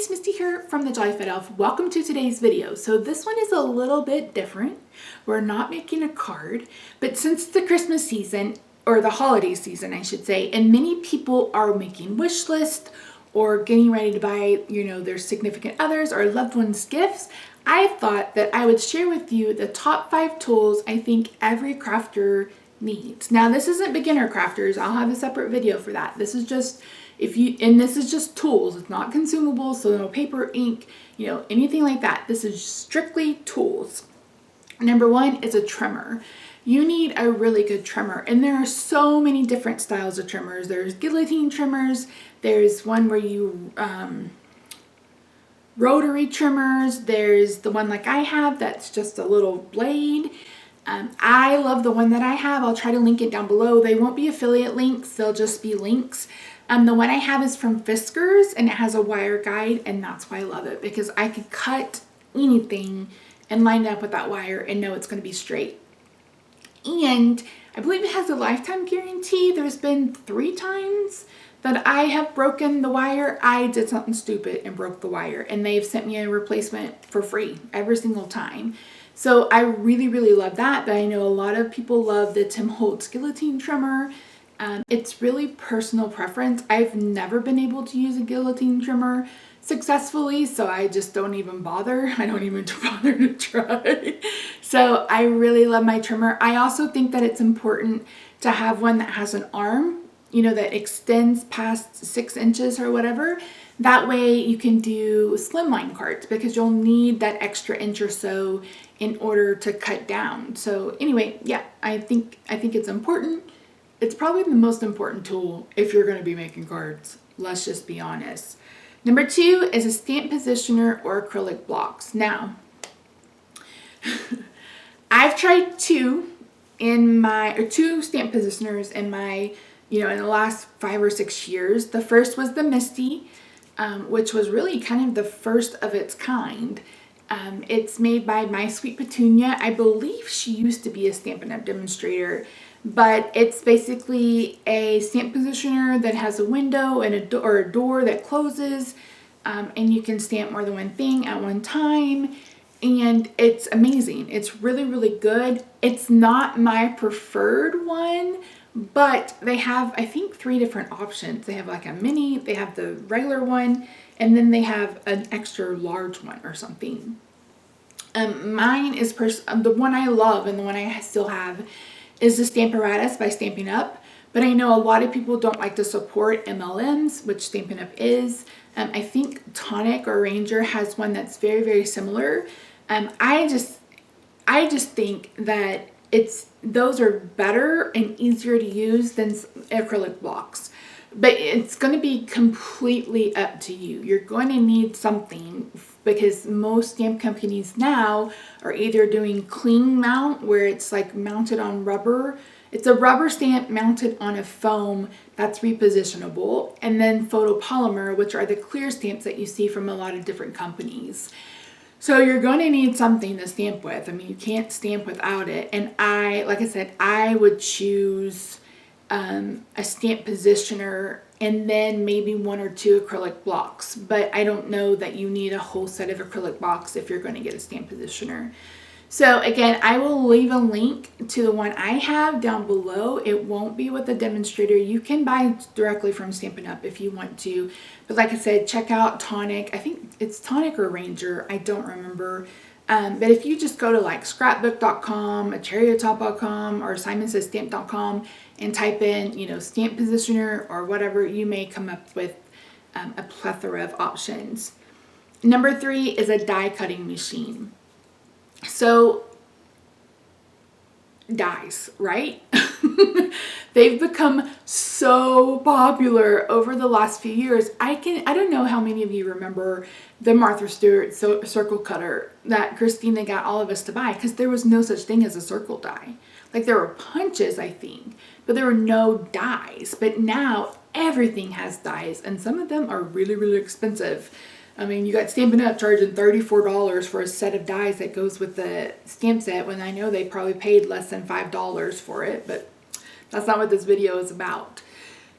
guys, Misty here from TheJollyFatElf. Welcome to today's video. So this one is a little bit different. We're not making a card, but since the Christmas season, or the holiday season I should say, and many people are making wish list or getting ready to buy, their significant others or loved ones gifts, I thought that I would share with you the top 5 tools I think every crafter needs. Now this isn't beginner crafters. I'll have a separate video for that. This is just this is just tools. It's not consumables, so no paper, ink, anything like that. This is strictly tools. Number 1 is a trimmer. You need a really good trimmer, and there are so many different styles of trimmers. There's guillotine trimmers. There's one where you rotary trimmers. There's the one like I have that's just a little blade. I love the one that I have. I'll try to link it down below. They won't be affiliate links. They'll just be links. The one I have is from Fiskars, and it has a wire guide, and that's why I love it, because I could cut anything and line it up with that wire and know it's going to be straight. And I believe it has a lifetime guarantee. There's been 3 times that I have broken the wire. I did something stupid and broke the wire, and they've sent me a replacement for free every single time. So I really, really love that. But I know a lot of people love the Tim Holtz guillotine trimmer. It's really personal preference. I've never been able to use a guillotine trimmer successfully, so I just don't even bother. I don't even bother to try. So I really love my trimmer. I also think that it's important to have one that has an arm, that extends past 6 inches or whatever. That way you can do slimline cards, because you'll need that extra inch or so in order to cut down. So anyway, yeah, I think it's important. It's probably the most important tool if you're going to be making cards. Let's just be honest. Number 2 is a stamp positioner or acrylic blocks. Now, I've tried 2 stamp positioners in my, in the last 5 or 6 years. The first was the MISTI, which was really kind of the first of its kind. It's made by My Sweet Petunia. I believe she used to be a Stampin' Up! Demonstrator, but it's basically a stamp positioner that has a window and a door that closes, and you can stamp more than one thing at one time, and it's amazing. It's really, really good. It's not my preferred one, but they have, I think, 3 different options. They have like a mini, they have the regular one, and then they have an extra large one or something. Mine is the one I love, and the one I still have is the Stamparatus by Stampin' Up! But I know a lot of people don't like to support MLMs, which Stampin' Up! Is. I think Tonic or Ranger has one that's very, very similar. I just think that those are better and easier to use than acrylic blocks. But it's going to be completely up to you. You're going to need something, because most stamp companies now are either doing clean mount, where it's like mounted on rubber. It's a rubber stamp mounted on a foam that's repositionable, and then photopolymer, which are the clear stamps that you see from a lot of different companies. So you're going to need something to stamp with. I mean, you can't stamp without it. And like I said, I would choose a stamp positioner and then maybe 1 or 2 acrylic blocks. But I don't know that you need a whole set of acrylic blocks if you're going to get a stamp positioner. So again, I will leave a link to the one I have down below. It won't be with a demonstrator. You can buy directly from Stampin' Up! If you want to. But like I said, check out Tonic. I think it's Tonic or Ranger. I don't remember. But if you just go to like scrapbook.com, cherryotop.com, or simonsaysstamp.com and type in, stamp positioner or whatever, you may come up with a plethora of options. Number 3 is a die cutting machine. So dies, right? They've become so popular over the last few years. I don't know how many of you remember the Martha Stewart circle cutter that Christina got all of us to buy, because there was no such thing as a circle die. Like, there were punches, I think, but there were no dies. But now everything has dies, and some of them are really, really expensive. I mean, you got Stampin' Up! Charging $34 for a set of dies that goes with the stamp set, when I know they probably paid less than $5 for it, but that's not what this video is about.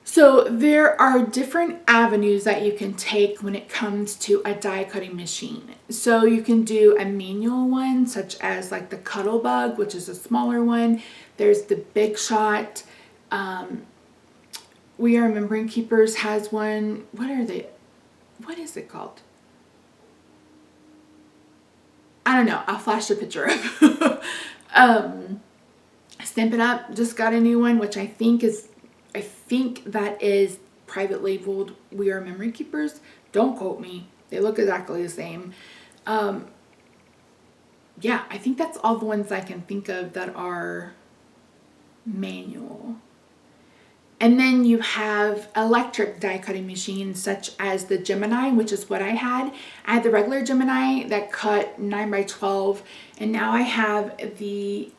So there are different avenues that you can take when it comes to a die cutting machine. So you can do a manual one, such as like the Cuttlebug, which is a smaller one. There's the Big Shot. We Are Remembering Keepers has one. What is it called? I don't know. I'll flash the picture up. Stampin' Up! Just got a new one, which I think that is private labeled We Are Memory Keepers. Don't quote me. They look exactly the same. Yeah, I think that's all the ones I can think of that are manual. And then you have electric die cutting machines such as the Gemini, which is what I had. I had the regular Gemini that cut 9x12, and now I have the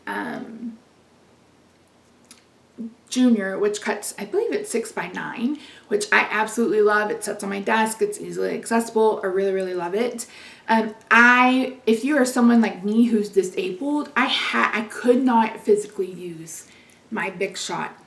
Junior, which cuts, I believe it's 6x9, which I absolutely love. It sits on my desk. It's easily accessible. I really, really love it. If you are someone like me who's disabled, I could not physically use my Big Shot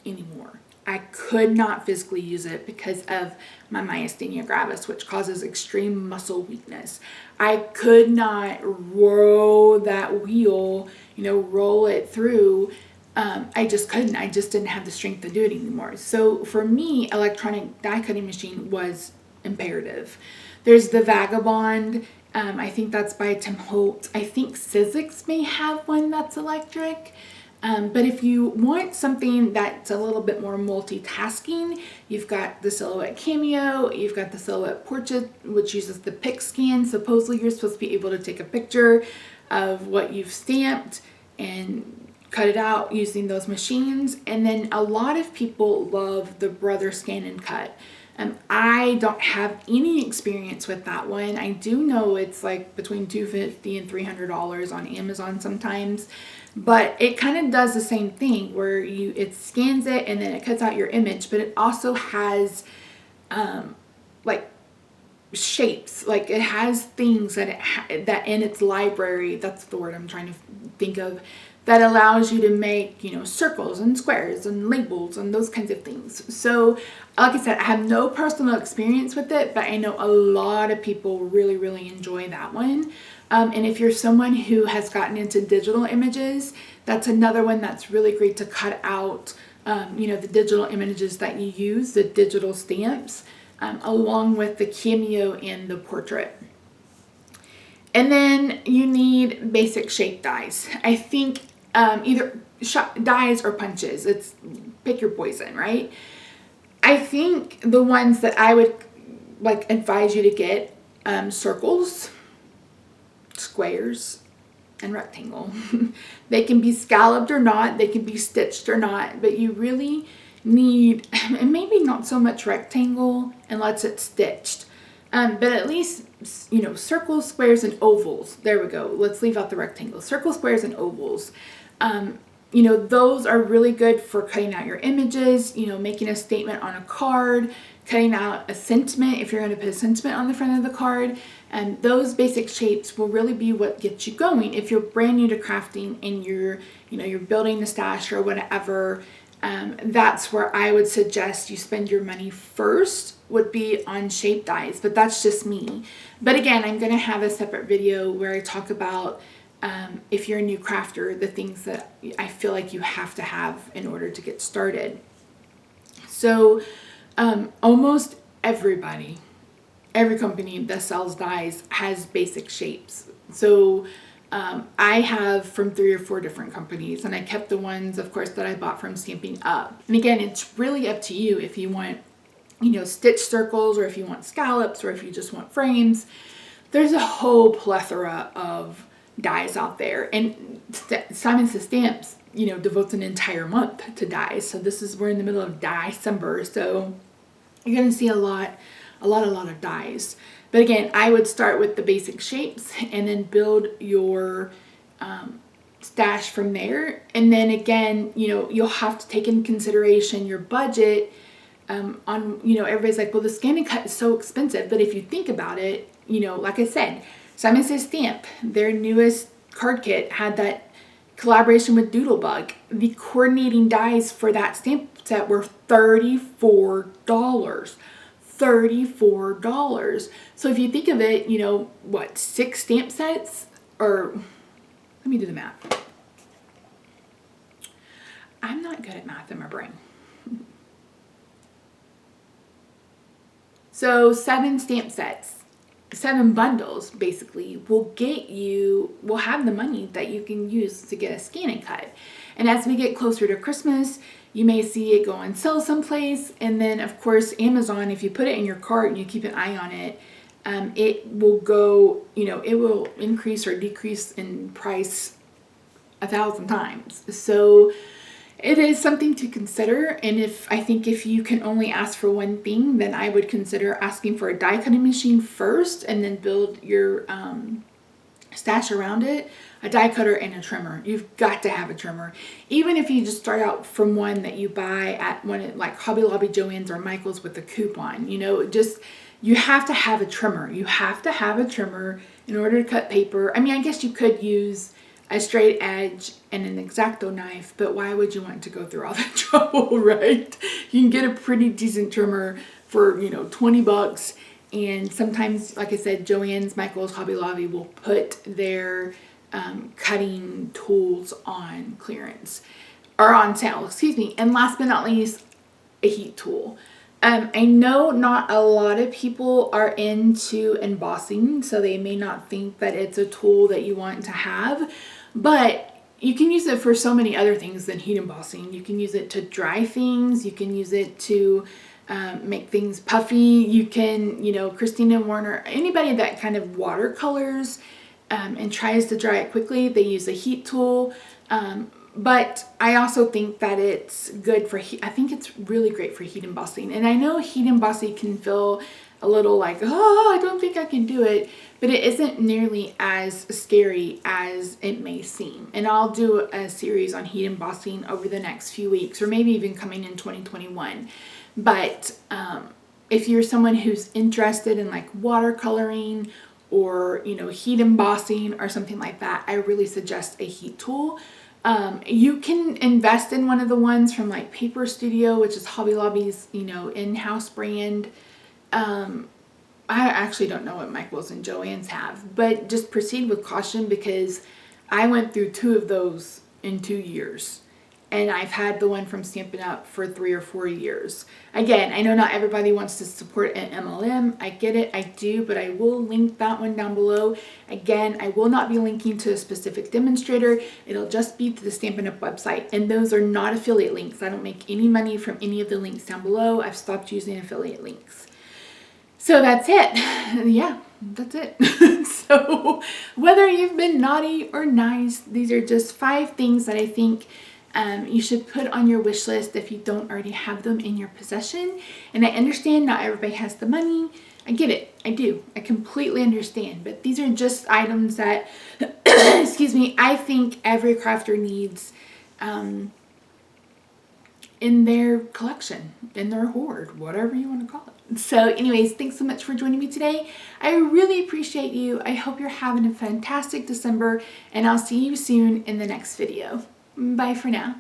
anymore. I could not physically use it because of my myasthenia gravis, which causes extreme muscle weakness. I could not roll that wheel, roll it through. I just couldn't. I just didn't have the strength to do it anymore. So for me, electronic die cutting machine was imperative. There's the Vagabond. I think that's by Tim Holtz. I think Sizzix may have one that's electric. But if you want something that's a little bit more multitasking, you've got the Silhouette Cameo, you've got the Silhouette Portrait, which uses the pick scan. Supposedly you're supposed to be able to take a picture of what you've stamped and cut it out using those machines. And then a lot of people love the Brother Scan and Cut. I don't have any experience with that one. I do know it's like between $250 and $300 on Amazon sometimes, but it kind of does the same thing where it scans it and then it cuts out your image, but it also has like shapes, like it has things that that in its library, that's the word I'm trying to think of, that allows you to make, circles and squares and labels and those kinds of things. So like I said, I have no personal experience with it, but I know a lot of people really, really enjoy that one. And if you're someone who has gotten into digital images, that's another one that's really great to cut out, the digital images that you use, the digital stamps, along with the Cameo and the Portrait. And then you need basic shape dies. I think either dies or punches. It's pick your poison, right? I think the ones that I would advise you to get, circles, squares, and rectangle. They can be scalloped or not, they can be stitched or not, but you really need, and maybe not so much rectangle unless it's stitched, but at least, circles, squares, and ovals. There we go. Let's leave out the rectangle. Circles, squares, and ovals. Those are really good for cutting out your images, making a statement on a card, cutting out a sentiment if you're going to put a sentiment on the front of the card. And those basic shapes will really be what gets you going. If you're brand new to crafting and you're building a stash or whatever, that's where I would suggest you spend your money first, would be on shape dies, but that's just me. But again, I'm going to have a separate video where I talk about if you're a new crafter, the things that I feel like you have to have in order to get started. So almost every company that sells dies has basic shapes. So I have from 3 or 4 different companies, and I kept the ones, of course, that I bought from Stampin' Up. And again, it's really up to you if you want, stitch circles, or if you want scallops, or if you just want frames. There's a whole plethora of dies out there, and Simon Says Stamps, devotes an entire month to dies. So we're in the middle of December, so you're going to see a lot of dies. But again, I would start with the basic shapes and then build your stash from there. And then again, you'll have to take into consideration your budget. Everybody's like, well, the scan and cut is so expensive. But if you think about it, like I said, Simon Says Stamp, their newest card kit had that collaboration with Doodlebug. The coordinating dies for that stamp set were $34. $34. So if you think of it, you know, what, 6 stamp sets? Or, let me do the math. I'm not good at math in my brain. So 7 stamp sets, 7 bundles basically will have the money that you can use to get a scan and cut. And as we get closer to Christmas, you may see it go on sale someplace. And then of course, Amazon, if you put it in your cart and you keep an eye on it, it will go, you know, it will increase or decrease in price 1,000 times. So it is something to consider. And I think if you can only ask for one thing, then I would consider asking for a die cutting machine first and then build your stash around it. A die cutter and a trimmer. You've got to have a trimmer. Even if you just start out from one that you buy at one like Hobby Lobby, Joann's, or Michael's with a coupon, you know, just, you have to have a trimmer. You have to have a trimmer in order to cut paper. I mean, I guess you could use a straight edge and an X-Acto knife, but why would you want to go through all that trouble, right? You can get a pretty decent trimmer for, you know, 20 bucks. And sometimes, like I said, Joann's, Michael's, Hobby Lobby will put their cutting tools on clearance or on sale, excuse me. And last but not least, a heat tool. I know not a lot of people are into embossing, so they may not think that it's a tool that you want to have, but you can use it for so many other things than heat embossing. You can use it to dry things. You can use it to make things puffy. You can, you know, Christina Warner, anybody that kind of watercolors and tries to dry it quickly, they use a heat tool. But I also think that it's good for heat. I think it's really great for heat embossing. And I know heat embossing can feel a little like, oh, I don't think I can do it. But it isn't nearly as scary as it may seem. And I'll do a series on heat embossing over the next few weeks, or maybe even coming in 2021. But if you're someone who's interested in like watercoloring or, you know, heat embossing or something like that, I really suggest a heat tool. You can invest in one of the ones from like Paper Studio, which is Hobby Lobby's, you know, in-house brand. I actually don't know what Michael's and Joann's have, but just proceed with caution because I went through 2 of those in 2 years. And I've had the one from Stampin' Up! For 3 or 4 years. Again, I know not everybody wants to support an MLM. I get it, I do, but I will link that one down below. Again, I will not be linking to a specific demonstrator. It'll just be to the Stampin' Up! Website. And those are not affiliate links. I don't make any money from any of the links down below. I've stopped using affiliate links. So that's it. Yeah, that's it. So whether you've been naughty or nice, these are just 5 things that I think you should put on your wish list if you don't already have them in your possession. And I understand not everybody has the money. I get it. I do. I completely understand. But these are just items that, excuse me, I think every crafter needs in their collection, in their hoard, whatever you want to call it. So anyways, thanks so much for joining me today. I really appreciate you. I hope you're having a fantastic December, and I'll see you soon in the next video. Bye for now.